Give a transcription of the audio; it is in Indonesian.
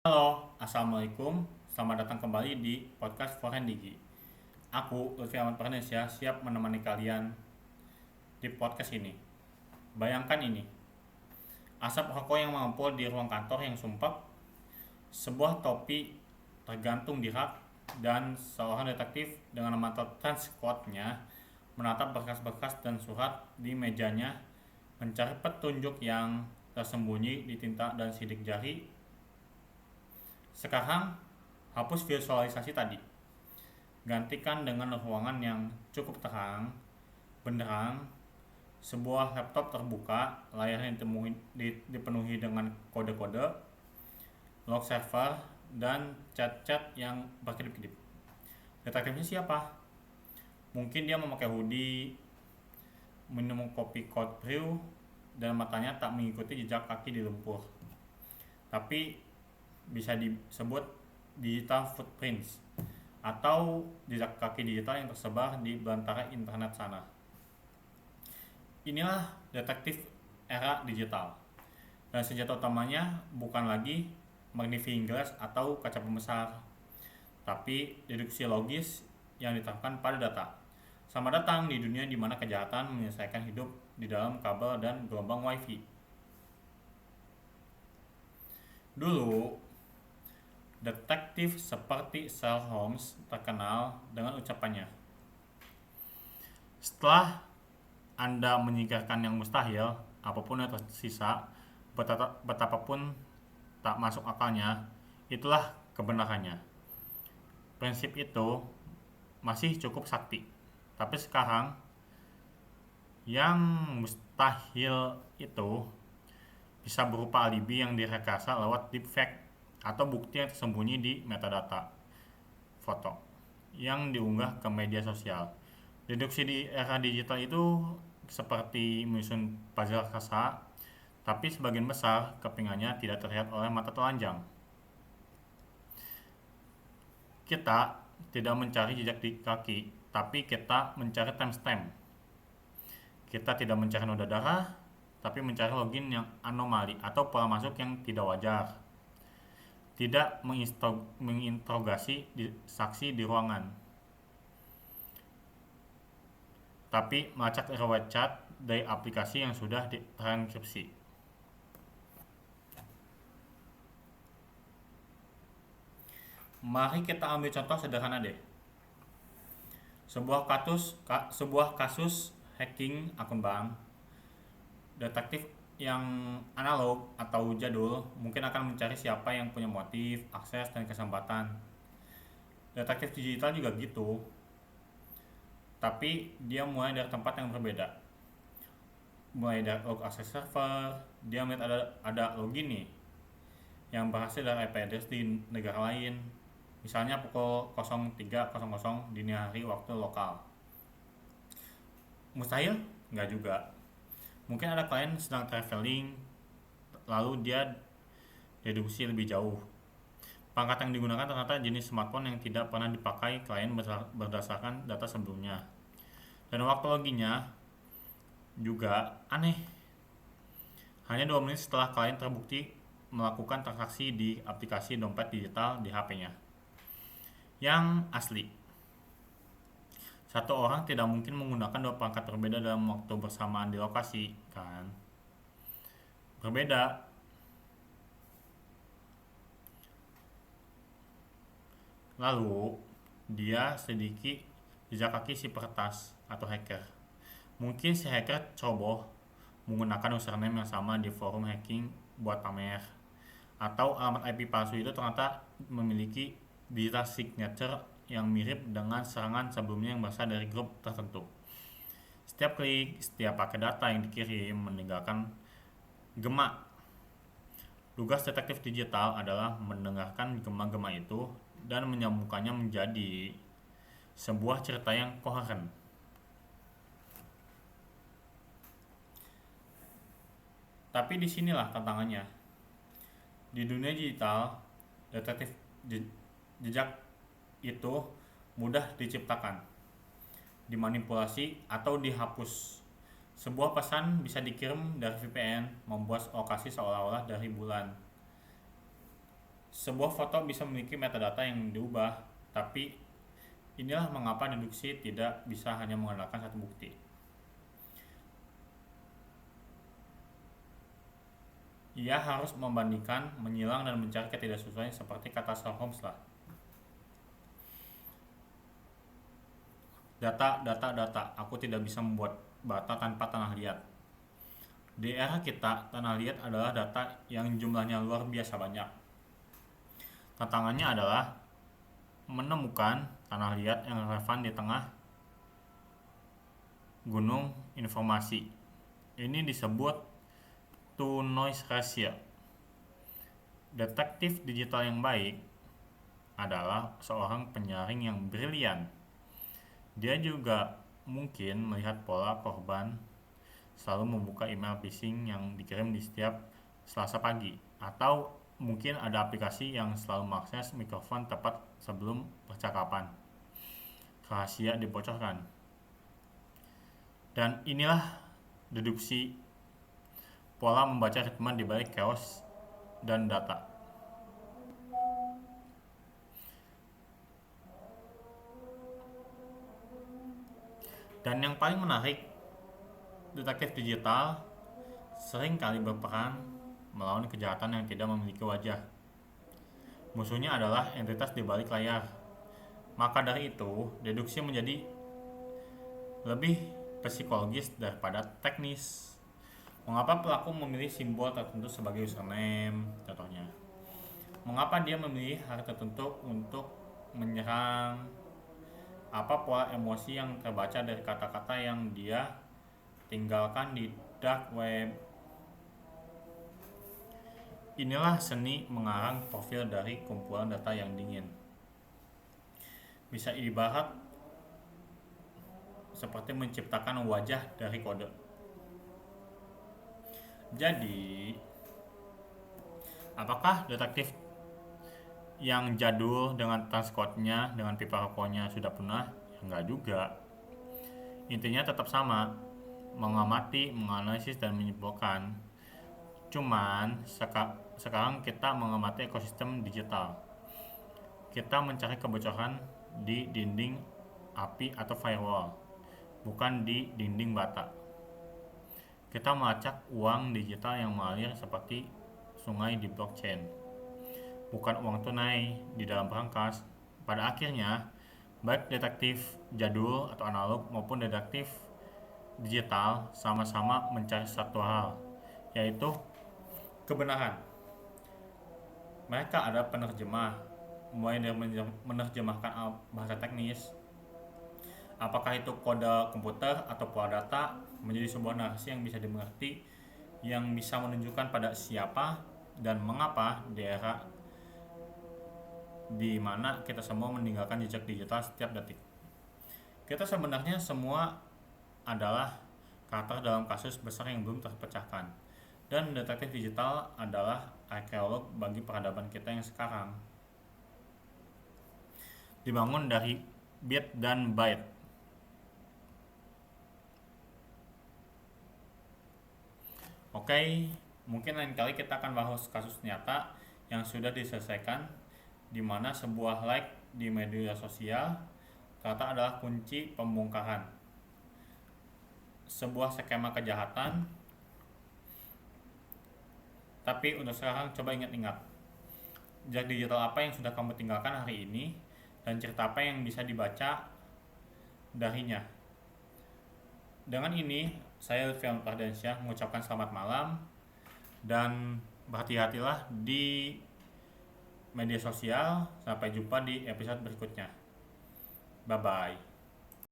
Halo, Assalamualaikum. Selamat datang kembali di podcast Forendigi. Aku, Lutfi Ahmad Farnesya, siap menemani kalian di podcast ini. Bayangkan ini, asap rokok yang mengumpul di ruang kantor yang sumpek, sebuah topi tergantung di rak, dan seorang detektif dengan mantel trench coat-nya menatap berkas-berkas dan surat di mejanya, mencari petunjuk yang tersembunyi di tinta dan sidik jari. Sekarang, hapus visualisasi tadi. Gantikan dengan ruangan yang cukup terang, benderang, sebuah laptop terbuka, layarnya dipenuhi dengan kode-kode, log server, dan chat-chat yang berkedip-kedip. Detektifnya siapa? Mungkin dia memakai hoodie, minum kopi cold brew, dan matanya tak mengikuti jejak kaki di lumpur. Tapi bisa disebut digital footprints atau jejak kaki digital yang tersebar di belantara internet sana. Inilah detektif era digital, dan senjata utamanya bukan lagi magnifying glass atau kaca pembesar, tapi deduksi logis yang diterapkan pada data. Selamat datang di dunia di mana kejahatan menyelesaikan hidup di dalam kabel dan gelombang wifi. Dulu, detektif seperti Sherlock Holmes terkenal dengan ucapannya, "Setelah Anda menyingkirkan yang mustahil, apapun yang tersisa, betapapun tak masuk akalnya, itulah kebenarannya." Prinsip itu masih cukup sakti. Tapi sekarang, yang mustahil itu bisa berupa alibi yang direkayasa lewat deepfake atau bukti yang tersembunyi di metadata foto yang diunggah ke media sosial. Deduksi di era digital itu seperti menyusun puzzle raksasa, tapi sebagian besar kepingannya tidak terlihat oleh mata telanjang. Kita tidak mencari jejak di kaki, tapi kita mencari timestamp. Kita tidak mencari noda darah, tapi mencari login yang anomali atau pola masuk yang tidak wajar. Tidak menginterogasi saksi di ruangan, tapi melacak riwayat chat dari aplikasi yang sudah terenkripsi. Mari kita ambil contoh sederhana deh. Sebuah kasus hacking akun bank. Detektif yang analog atau jadul mungkin akan mencari siapa yang punya motif, akses, dan kesempatan. Detektif digital juga gitu, tapi dia mulai dari tempat yang berbeda. Mulai dari log akses server, dia melihat ada login nih yang berhasil dari IP address di negara lain, misalnya pukul 03.00 dini hari waktu lokal. Mustahil? Nggak juga. Mungkin ada klien sedang traveling, lalu dia deduksi lebih jauh. Perangkat yang digunakan ternyata jenis smartphone yang tidak pernah dipakai klien berdasarkan data sebelumnya. Dan waktu loginnya juga aneh. Hanya 2 menit setelah klien terbukti melakukan transaksi di aplikasi dompet digital di HP-nya. Yang asli, satu orang tidak mungkin menggunakan 2 perangkat berbeda dalam waktu bersamaan di lokasi, kan? Berbeda. Lalu, dia sedikit jejak kaki si peretas atau hacker. Mungkin si hacker ceroboh menggunakan username yang sama di forum hacking buat pamer. Atau alamat IP palsu itu ternyata memiliki digital signature yang mirip dengan serangan sebelumnya yang berasal dari grup tertentu. Setiap klik, setiap pakai data yang dikirim meninggalkan gema. Tugas detektif digital adalah mendengarkan gema-gema itu dan menyambungkannya menjadi sebuah cerita yang koheren. Tapi disinilah tantangannya. Di dunia digital, detektif jejak itu mudah diciptakan, dimanipulasi, atau dihapus. Sebuah pesan bisa dikirim dari VPN, membuat lokasi seolah-olah dari bulan. Sebuah foto bisa memiliki metadata yang diubah, tapi inilah mengapa deduksi tidak bisa hanya mengandalkan satu bukti. Ia harus membandingkan, menyilang, dan mencari ketidaksesuaian seperti kata Sherlock Holmes lah. Data. Aku tidak bisa membuat bata tanpa tanah liat. Di era kita, tanah liat adalah data yang jumlahnya luar biasa banyak. Tantangannya adalah menemukan tanah liat yang relevan di tengah gunung informasi. Ini disebut to noise ratio. Detektif digital yang baik adalah seorang penyaring yang brilian. Dia juga mungkin melihat pola korban selalu membuka email phishing yang dikirim di setiap Selasa pagi, atau mungkin ada aplikasi yang selalu mengakses mikrofon tepat sebelum percakapan. Rahasia dibocorkan. Dan inilah deduksi, pola membaca ritme di balik chaos dan data. Dan yang paling menarik, detektif digital sering kali berperan melawan kejahatan yang tidak memiliki wajah. Musuhnya adalah entitas di balik layar. Maka dari itu, deduksi menjadi lebih psikologis daripada teknis. Mengapa pelaku memilih simbol tertentu sebagai username, contohnya? Mengapa dia memilih hari tertentu untuk menyerang? Apa pola emosi yang terbaca dari kata-kata yang dia tinggalkan di dark web? Inilah seni mengarang profil dari kumpulan data yang dingin. Bisa ibarat seperti menciptakan wajah dari kode. Jadi, apakah detektif yang jadul dengan transcode-nya, dengan pipa rokoknya sudah punah? Enggak juga. Intinya tetap sama, mengamati, menganalisis, dan menyimpulkan. Cuman sekarang kita mengamati ekosistem digital. Kita mencari kebocoran di dinding API atau firewall, bukan di dinding bata. Kita melacak uang digital yang mengalir seperti sungai di blockchain, bukan uang tunai di dalam berangkas. Pada akhirnya, baik detektif jadul atau analog maupun detektif digital sama-sama mencari satu hal, yaitu kebenaran. Mereka ada penerjemah, mulai dari menerjemahkan bahasa teknis, apakah itu kode komputer atau pola data, menjadi sebuah narasi yang bisa dimengerti, yang bisa menunjukkan pada siapa dan mengapa di era di mana kita semua meninggalkan jejak digital setiap detik. Kita sebenarnya semua adalah karakter dalam kasus besar yang belum terpecahkan, dan detektif digital adalah arkeolog bagi peradaban kita yang sekarang dibangun dari bit dan byte. Oke, mungkin lain kali kita akan bahas kasus nyata yang sudah diselesaikan, di mana sebuah like di media sosial ternyata adalah kunci pembongkaran sebuah skema kejahatan. Tapi untuk sekarang coba ingat-ingat, jejak digital apa yang sudah kamu tinggalkan hari ini, dan cerita apa yang bisa dibaca darinya. Dengan ini, saya Lutfian Pardensyah mengucapkan selamat malam, dan berhati-hatilah di media sosial. Sampai jumpa di episode berikutnya. Bye-bye.